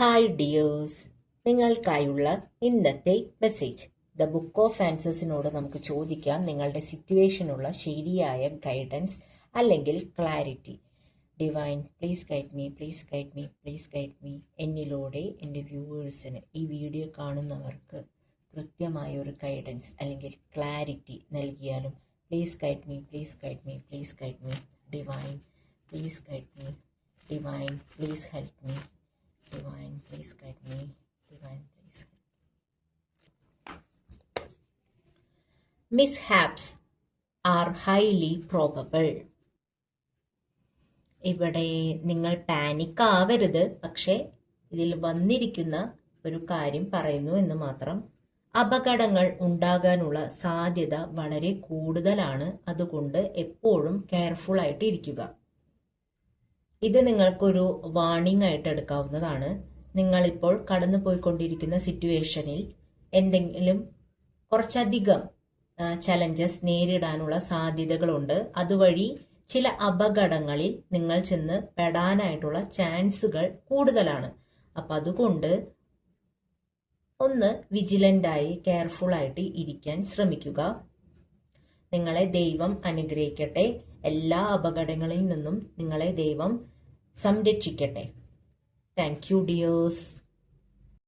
Hi dears, നിങ്ങൾക്കായുള്ള ഇന്നത്തെ message. The book of ആൻസേഴ്സിനോട് നമുക്ക് ചോദിക്കാം നിങ്ങളുടെ സിറ്റുവേഷനുള്ള ശരിയായ ഗൈഡൻസ് അല്ലെങ്കിൽ clarity. Divine, please guide me, please guide me, please guide me. എന്നിലൂടെ എൻ്റെ വ്യൂവേഴ്സിന്, ഈ വീഡിയോ കാണുന്നവർക്ക് കൃത്യമായ ഒരു ഗൈഡൻസ് അല്ലെങ്കിൽ ക്ലാരിറ്റി നൽകിയാലും. Please guide me, please guide me, please guide me. Divine, please guide me. Divine, please help me. Divine, please guide me. Divine, please help me. Mishaps are highly probable. ഇവിടെ നിങ്ങൾ panic ആവരുത്, പക്ഷേ ഇതിൽ വന്നിരിക്കുന്ന ഒരു കാര്യം പറയുന്നു എന്ന് മാത്രം. അപകടങ്ങൾ ഉണ്ടാകാനുള്ള സാധ്യത വളരെ കൂടുതലാണ്. അതുകൊണ്ട് എപ്പോഴും കെയർഫുൾ ആയിട്ട് ഇരിക്കുക. ഇത് നിങ്ങൾക്കൊരു വാർണിംഗ് ആയിട്ട് എടുക്കാവുന്നതാണ്. നിങ്ങളിപ്പോൾ കടന്നു പോയിക്കൊണ്ടിരിക്കുന്ന സിറ്റുവേഷനിൽ എന്തെങ്കിലും കുറച്ചധികം ചലഞ്ചസ് നേരിടാനുള്ള സാധ്യതകളുണ്ട്. അതുവഴി ചില അപകടങ്ങളിൽ നിങ്ങൾ ചെന്ന് പെടാനായിട്ടുള്ള ചാൻസുകൾ കൂടുതലാണ്. അപ്പം അതുകൊണ്ട് ഒന്ന് വിജിലൻ്റായി കെയർഫുൾ ആയിട്ട് ഇരിക്കാൻ ശ്രമിക്കുക. നിങ്ങളെ ദൈവം അനുഗ്രഹിക്കട്ടെ. എല്ലാ അപകടങ്ങളിൽ നിന്നും നിങ്ങളെ ദൈവം സംരക്ഷിക്കട്ടെ. Thank you dears.